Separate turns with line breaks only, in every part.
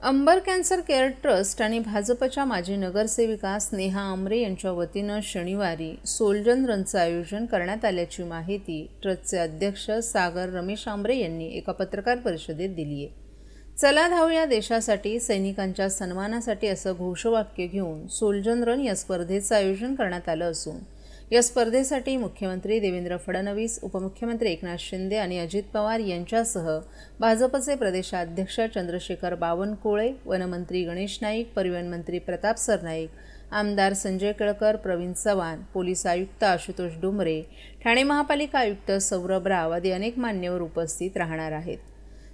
Ambar cancer care trust आणि भाजपच्या माजी नगरसेविका स्नेहा आमरे यांच्या वतीनं शनिवारी सोल्जर रनचं आयोजन करण्यात आल्याची माहिती ट्रस्टचे अध्यक्ष सागर रमेश आमरे यांनी एका पत्रकार परिषदेत दिली आहे। चला धावूया देशासाठी, सैनिकांच्या सन्मानासाठी असं घोषवाक्य घेऊन सोल्जर रन या स्पर्धेचं आयोजन करण्यात आलं असून या स्पर्धेसाठी मुख्यमंत्री देवेंद्र फडणवीस, उपमुख्यमंत्री एकनाथ शिंदे आणि अजित पवार यांच्यासह भाजपचे प्रदेशाध्यक्ष चंद्रशेखर बावनकुळे, वनमंत्री गणेश नाईक, परिवहन मंत्री प्रताप सरनाईक, आमदार संजय केळकर, प्रवीण चव्हाण, पोलीस आयुक्त आशुतोष डुमरे, ठाणे महापालिका आयुक्त सौरभ राव आदी अनेक मान्यवर उपस्थित राहणार आहेत।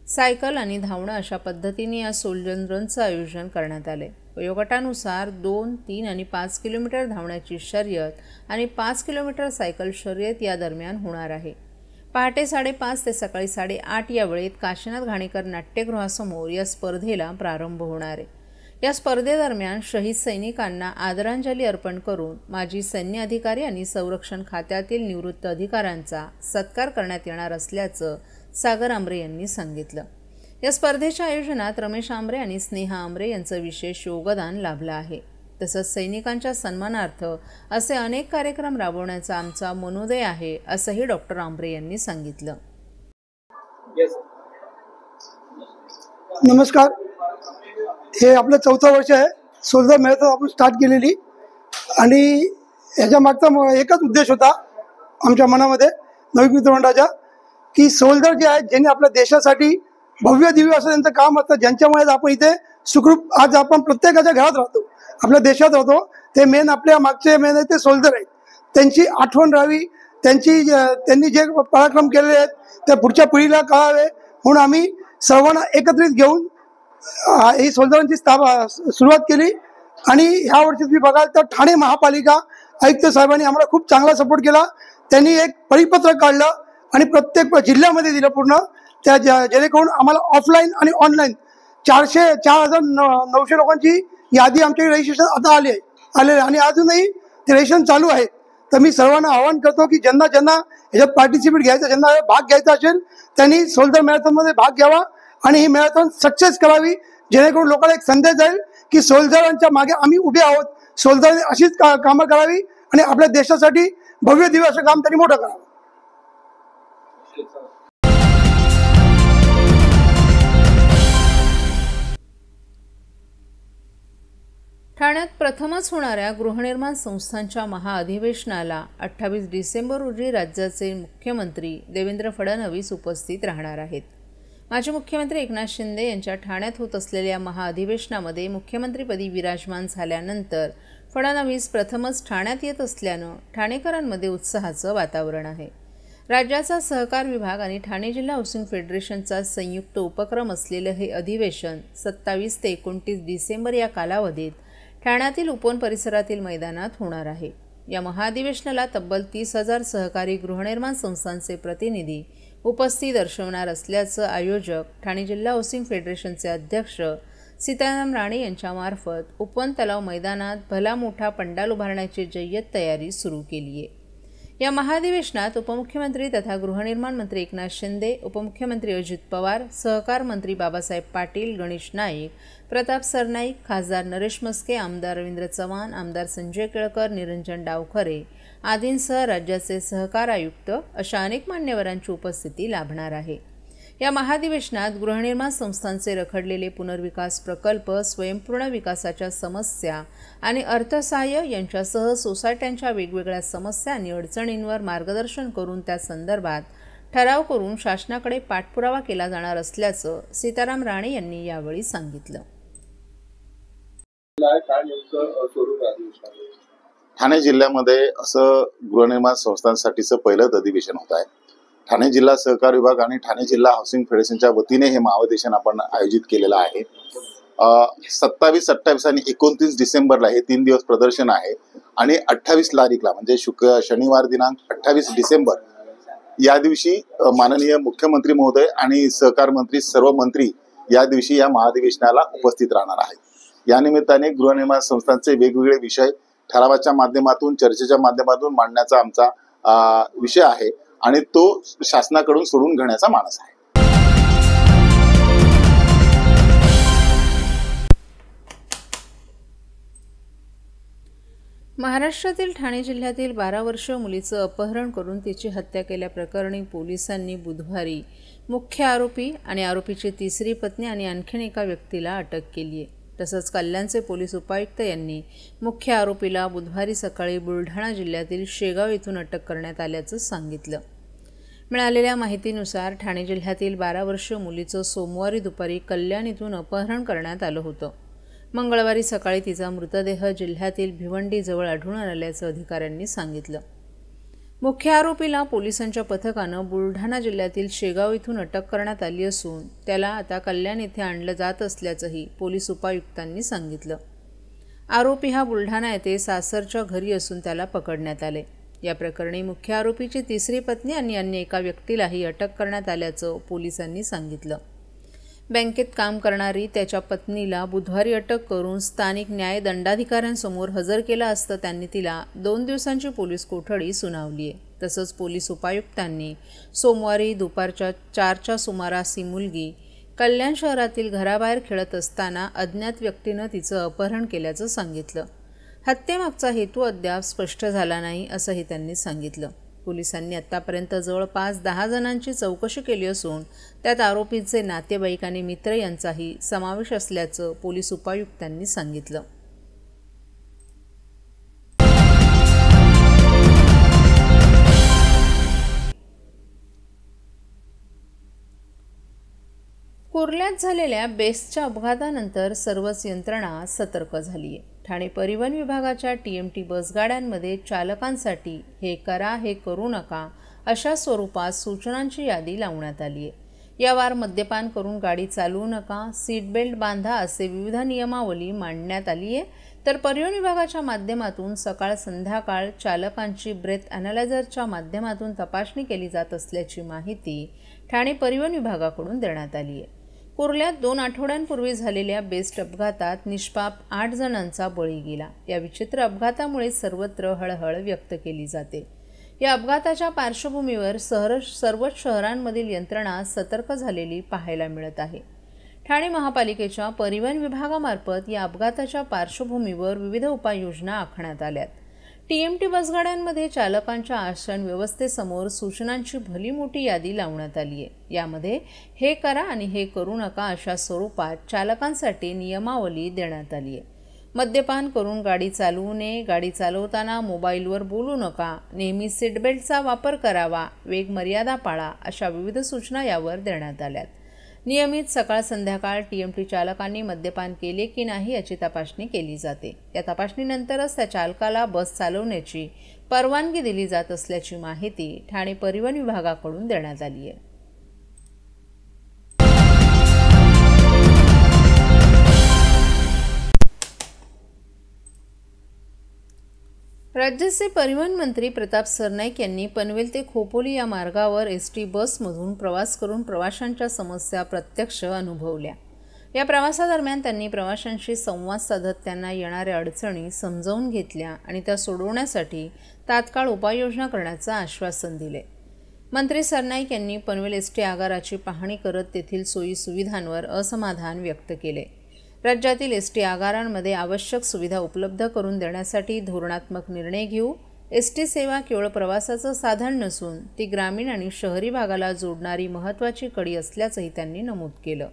सायकल आणि धावणं अशा पद्धतीने या सोल्जर रनचं आयोजन करण्यात आले। वयोगटानुसार 2, 3 आणि 5 किलोमीटर धावण्याची शर्यत आणि 5 किलोमीटर सायकल शर्यत या दरम्यान होणार आहे। पहाटे 5:30 ते सकाळी 8:30 या वेळेत काशीनाथ घाणेकर नाट्यगृहासमोर या स्पर्धेला प्रारंभ होणार आहे। या स्पर्धेदरम्यान शहीद सैनिकांना आदरांजली अर्पण करून माजी सैन्य अधिकारी आणि संरक्षण खात्यातील निवृत्त अधिकाऱ्यांचा सत्कार करण्यात येणार असल्याचं सागर आमरे यांनी सांगितलं। या स्पर्धेच्या आयोजनात रमेश आमरे आणि स्नेहा आमरे यांचं विशेष योगदान लाभलं आहे। तसंच सैनिकांच्या सन्मानार्थ असे अनेक कार्यक्रम राबवण्याचा आमचा मनोदय आहे, असंही डॉक्टर आमरे यांनी सांगितलं।
नमस्कार, हे आपलं 4थं वर्ष आहे सोल्जर मॅरेथॉन आपण स्टार्ट केलेली आणि ह्याच्या मागचा एकच उद्देश होता आमच्या मनामध्ये नवीन मित्रमंडळाच्या की सोल्जर जे आहेत ज्यांनी आपल्या देशासाठी भव्य दिव्य असं त्यांचं काम असतं, ज्यांच्यामुळे आपण इथे सुखरूप आज आपण प्रत्येकाच्या घरात राहतो, आपल्या देशात राहतो, ते मेन आपल्या मागचे मेन आहे ते सोल्जर आहेत। त्यांची आठवण राहावी, त्यांनी जे पराक्रम केलेले आहेत ते पुढच्या पिढीला कळावे म्हणून आम्ही सर्वांना एकत्रित घेऊन ही सोल्जरांची सुरुवात केली। आणि ह्या वर्षी तुम्ही बघाल तर ठाणे महापालिका आयुक्त साहेबांनी आम्हाला खूप चांगला सपोर्ट केला। त्यांनी एक परिपत्रक काढलं आणि प्रत्येक जिल्ह्यामध्ये दिलं पूर्ण, त्या जेणेकरून आम्हाला ऑफलाईन आणि ऑनलाईन 4,900 लोकांची यादी आमच्याकडे रजिस्ट्रेशन आता आले आणि अजूनही ते रजिस्ट्रेशन चालू आहे। तर मी सर्वांना आवाहन करतो की ज्यांना याच्यात पार्टिसिपेट घ्यायचं, ज्यांना भाग घ्यायचा असेल त्यांनी सोल्जर मॅरेथॉनमध्ये भाग घ्यावा आणि ही मॅरेथॉन सक्सेस करावी, जेणेकरून लोकांना एक संदेश जाईल की सोल्जरांच्या मागे आम्ही उभे आहोत, सोल्जरने अशीच कामं करावी आणि आपल्या देशासाठी भव्य दिव्य असं काम त्यांनी मोठं करावं।
ठाण्यात प्रथमच होणाऱ्या गृहनिर्माण संस्थांच्या महाअधिवेशनाला 28 डिसेंबर रोजी राज्याचे मुख्यमंत्री देवेंद्र फडणवीस उपस्थित राहणार आहेत। माजी मुख्यमंत्री एकनाथ शिंदे यांच्या ठाण्यात होत असलेल्या महाअधिवेशनामध्ये मुख्यमंत्रीपदी विराजमान झाल्यानंतर फडणवीस प्रथमच ठाण्यात येत असल्यानं ठाणेकरांमध्ये उत्साहाचं वातावरण आहे। राज्याचा सहकार विभाग आणि ठाणे जिल्हा हाऊसिंग फेडरेशनचा संयुक्त उपक्रम असलेलं हे अधिवेशन 27 ते 29 डिसेंबर या कालावधीत ठाण्यातील उपवन परिसरातील मैदानात होणार आहे। या महाअधिवेशनाला तब्बल 30,000 सहकारी गृहनिर्माण संस्थांचे प्रतिनिधी उपस्थित दर्शवणार असल्याचं आयोजक ठाणे जिल्हा हाऊसिंग फेडरेशनचे अध्यक्ष सीताराम राणे यांच्यामार्फत उपवन तलाव मैदानात भला मोठा पंडाल उभारण्याची जय्यत तयारी सुरू केली आहे। या महाअधिवेशनात उपमुख्यमंत्री तथा गृहनिर्माण मंत्री एकनाथ शिंदे, उपमुख्यमंत्री अजित पवार, सहकार मंत्री बाबासाहेब पाटील, गणेश नाईक, प्रताप सरनाईक, खासदार नरेश मस्के, आमदार रवींद्र चव्हाण, आमदार संजय केळकर, निरंजन डावखरे आदींसह राज्याचे सहकार आयुक्त अशा अनेक मान्यवरांची उपस्थिती लाभणार आहे। या महाअधिवेशनात गृहनिर्माण संस्थांचे रखडलेले पुनर्विकास प्रकल्प, स्वयंपूर्ण विकासाच्या समस्या आणि अर्थसहाय्य यांच्यासह सोसायट्यांच्या वेगवेगळ्या समस्या आणि अडचणींवर मार्गदर्शन करून त्या संदर्भात ठराव करून शासनाकडे पाठपुरावा केला जाणार असल्याचं सीताराम राणे यांनी यावेळी सांगितलं।
ठाणे जिल्ह्यामध्ये असं गृहनिर्माण संस्थांसाठीचं पहिलंच अधिवेशन होत आहे। ठाणे जिल्हा सहकार विभाग आणि ठाणे जिल्हा हाऊसिंग फेडरेशनच्या वतीने हे महाअधिवेशन आपण आयोजित केलेलं आहे। 27, 28 आणि 29 डिसेंबरला हे 3 दिवस प्रदर्शन आहे आणि 28 तारीखला म्हणजे शनिवार दिनांक 28 डिसेंबर या दिवशी माननीय मुख्यमंत्री महोदय आणि सहकार मंत्री सर्व मंत्री या दिवशी या महाअधिवेशनाला उपस्थित राहणार आहेत। या निमित्ताने गृहनिर्माण संस्थांचे वेगवेगळे विषय ठरावाच्या माध्यमातून, चर्चेच्या माध्यमातून मांडण्याचा आमचा विषय आहे आणि तो शासनाकडून सोडून घेण्याचा मानस आहे।
महाराष्ट्रातील ठाणे जिल्ह्यातील 12 वर्षीय मुलीचं अपहरण करून तिची हत्या केल्याप्रकरणी पोलिसांनी बुधवारी मुख्य आरोपी आणि आरोपीची तिसरी पत्नी आणि आणखीन एका व्यक्तीला अटक केली आहे. तसंच कल्याणचे पोलीस उपायुक्त यांनी मुख्य आरोपीला बुधवारी सकाळी बुलढाणा जिल्ह्यातील शेगाव येथून अटक करण्यात आल्याचं सांगितलं. मिळालेल्या माहितीनुसार ठाणे जिल्ह्यातील 12 वर्षीय मुलीचं सोमवारी दुपारी कल्याण येथून अपहरण करण्यात आलं होतं. मंगळवारी सकाळी तिचा मृतदेह जिल्ह्यातील भिवंडीजवळ आढळून आल्याचं अधिकाऱ्यांनी सांगितलं. मुख्य आरोपीला पोलिसांच्या पथकानं बुलढाणा जिल्ह्यातील शेगाव इथून अटक करण्यात आली असून त्याला आता कल्याण येथे आणलं जात असल्याचंही पोलीस उपायुक्तांनी सांगितलं. आरोपी हा बुलढाणा येथे सासरच्या घरी असून त्याला पकडण्यात आले. या प्रकरणी मुख्य आरोपीची तिसरी पत्नी आणि अन्य एका व्यक्तीलाही अटक करण्यात आल्याचं पोलिसांनी सांगितलं. बँकेत काम करणारी त्याच्या पत्नीला बुधवारी अटक करून स्थानिक न्याय दंडाधिकाऱ्यांसमोर हजर केला असता त्यांनी तिला 2 दिवसांची पोलीस कोठडी सुनावली आहे. तसंच पोलीस उपायुक्तांनी सोमवारी दुपारच्या 4च्या सुमारास ही मुलगी कल्याण शहरातील घराबाहेर खेळत असताना अज्ञात व्यक्तीनं तिचं अपहरण केल्याचं सांगितलं. हत्येमागचा हेतू अद्याप स्पष्ट झाला नाही असंही त्यांनी सांगितलं. पोलिसांनी आतापर्यंत जवळपास 10 जणांची चौकशी केली असून त्यात आरोपीचे नातेवाईक आणि मित्र यांचाही समावेश असल्याचं पोलीस उपायुक्तांनी सांगितलं. कुर्ल्यात झालेल्या बेस्टच्या अपघातानंतर सर्वच यंत्रणा सतर्क झाली आहे. ठाणे परिवहन विभागाच्या TMT बसगाड्यांमध्ये चालकांसाठी हे करा हे करू नका अशा स्वरूपात सूचनांची यादी लावण्यात आली आहे. यावर मद्यपान करून गाडी चालवू नका, सीट बेल्ट बांधा असे विविध नियमावली मांडण्यात आली आहे. तर परिवहन विभागाच्या माध्यमातून सकाळ संध्याकाळ चालकांची ब्रेथ ॲनालायझरच्या माध्यमातून तपासणी केली जात असल्याची माहिती ठाणे परिवहन विभागाकडून देण्यात आली आहे. कुर्ल्यात 2 आठवड्यांपूर्वी झालेल्या बेस्ट अपघातात निष्पाप 8 जणांचा बळी गेला. या विचित्र अपघातामुळे सर्वत्र हळहळ व्यक्त केली जाते. या अपघाताच्या पार्श्वभूमीवर सर्वच शहरांमधील यंत्रणा सतर्क झालेली पाहायला मिळत आहे. ठाणे महापालिकेच्या परिवहन विभागामार्फत या अपघाताच्या पार्श्वभूमीवर विविध उपाययोजना आखण्यात आल्यात. TMT बसगाड्यांमध्ये चालकांच्या आसन व्यवस्थेसमोर सूचनांची भली मोठी यादी लावण्यात आली आहे. यामध्ये हे करा आणि हे करू नका अशा स्वरूपात चालकांसाठी नियमावली देण्यात आली आहे. मद्यपान करून गाडी चालवू नये, गाडी चालवताना मोबाईलवर बोलू नका, नेहमी सीटबेल्टचा वापर करावा, वेग मर्यादा पाळा अशा विविध सूचना यावर देण्यात आल्यात. नियमित सकाळ संध्याकाळ TMT चालकांनी मद्यपान केले की नाही याची तपासणी केली जाते. या तपासणीनंतरच त्या चालकाला बस चालवण्याची परवानगी दिली जात असल्याची माहिती ठाणे परिवहन विभागाकडून देण्यात आली आहे. राज्याचे परिवहन मंत्री प्रताप सरनाईक यांनी पनवेल ते खोपोली या मार्गावर ST बसमधून प्रवास करून प्रवाशांच्या समस्या प्रत्यक्ष अनुभवल्या. या प्रवासादरम्यान त्यांनी प्रवाशांशी संवाद साधत त्यांना येणाऱ्या अडचणी समजावून घेतल्या आणि त्या सोडवण्यासाठी तात्काळ उपाययोजना करण्याचं आश्वासन दिले. मंत्री सरनाईक यांनी पनवेल ST आगाराची पाहणी करत तेथील सोयीसुविधांवर असमाधान व्यक्त केले. राज्यातील ST आगारांमध्ये आवश्यक सुविधा उपलब्ध करून देण्यासाठी धोरणात्मक निर्णय घेऊ. ST सेवा केवळ प्रवासाचं साधन नसून ती ग्रामीण आणि शहरी भागाला जोडणारी महत्त्वाची कडी असल्याचंही त्यांनी नमूद केलं.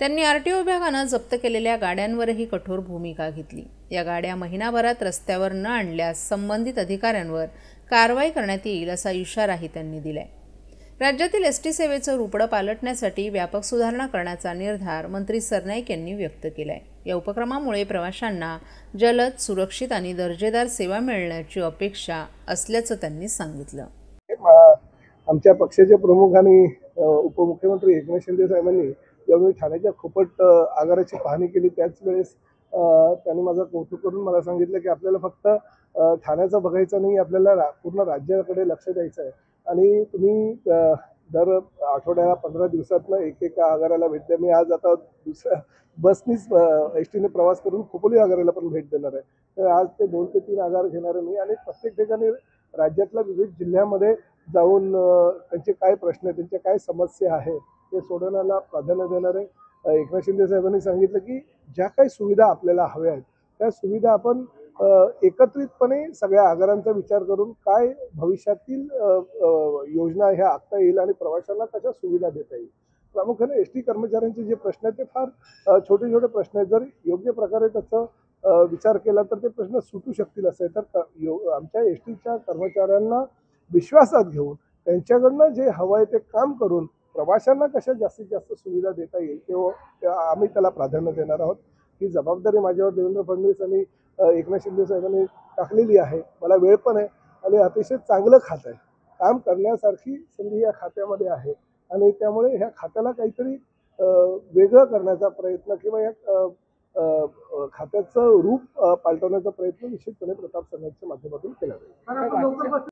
त्यांनी RTO विभागानं जप्त केलेल्या गाड्यांवरही कठोर भूमिका घेतली. या गाड्या महिनाभरात रस्त्यावर न आणल्यास संबंधित अधिकाऱ्यांवर कारवाई करण्यात येईल असा इशाराही त्यांनी दिलाय. राज्यातील ST सेवेचं रुपडं पालटण्यासाठी व्यापक सुधारणा करण्याचा निर्धार मंत्री सरनाईक यांनी व्यक्त केलाय. या उपक्रमामुळे प्रवाशांना जलद, सुरक्षित आणि दर्जेदार सेवा मिळण्याची अपेक्षा असल्याचं त्यांनी सांगितलं.
आमच्या पक्षाचे प्रमुख आणि उपमुख्यमंत्री एकनाथ शिंदे साहेबांनी ज्यावेळी ठाण्याच्या खोपट आगाराची पाहणी केली त्याच वेळेस त्यांनी माझं कौतुक करून मला सांगितलं की आपल्याला फक्त ठाण्याचं बघायचं नाही, आपल्याला पूर्ण राज्याकडे लक्ष द्यायचं आहे आणि तुम्ही दर आठवड्याला 15 दिवसातनं एकेका आगाराला भेट द्या. मी आज आता दुसऱ्या बसनीच STने प्रवास करून खोपोली आगाराला पण भेट देणार आहे. तर आज ते 2 ते 3 आगार घेणार आहे मी आणि प्रत्येक ठिकाणी राज्यातल्या विविध जिल्ह्यामध्ये जाऊन त्यांचे काय प्रश्न आहेत, त्यांच्या काय समस्या आहे ते सोडवण्याला प्राधान्य देणार आहे. एकनाथ शिंदे साहेबांनी सांगितलं की ज्या काही सुविधा आपल्याला हव्या आहेत त्या सुविधा आपण एकत्रितपणे सगळ्या आगारांचा विचार करून काय भविष्यातील योजना ह्या आखता येईल आणि प्रवाशांना कशा सुविधा देता येईल. प्रामुख्याने एस टी कर्मचाऱ्यांचे जे प्रश्न आहेत ते फार छोटे छोटे प्रश्न आहेत. जर योग्य प्रकारे त्याचा विचार केला तर ते प्रश्न सुटू शकतील असं आहे. तर आमच्या एस टीच्या कर्मचाऱ्यांना विश्वासात घेऊन त्यांच्याकडनं जे हवं आहे ते काम करून प्रवाशांना कशा जास्तीत जास्त सुविधा देता येईल तेव्हा आम्ही त्याला प्राधान्य देणार आहोत. ही जबाबदारी माझ्यावर देवेंद्र फडणवीस आणि एकनाथ शिंदे साहेबांनी टाकलेली आहे. मला वेळ पण आहे आणि अतिशय चांगलं खातं आहे. काम करण्यासारखी संधी या खात्यामध्ये आहे आणि त्यामुळे ह्या खात्याला काहीतरी वेगळं करण्याचा प्रयत्न किंवा या खात्याचं रूप पालटवण्याचा प्रयत्न निश्चितपणे प्रताप सरनाईकच्या माध्यमातून केला जाईल.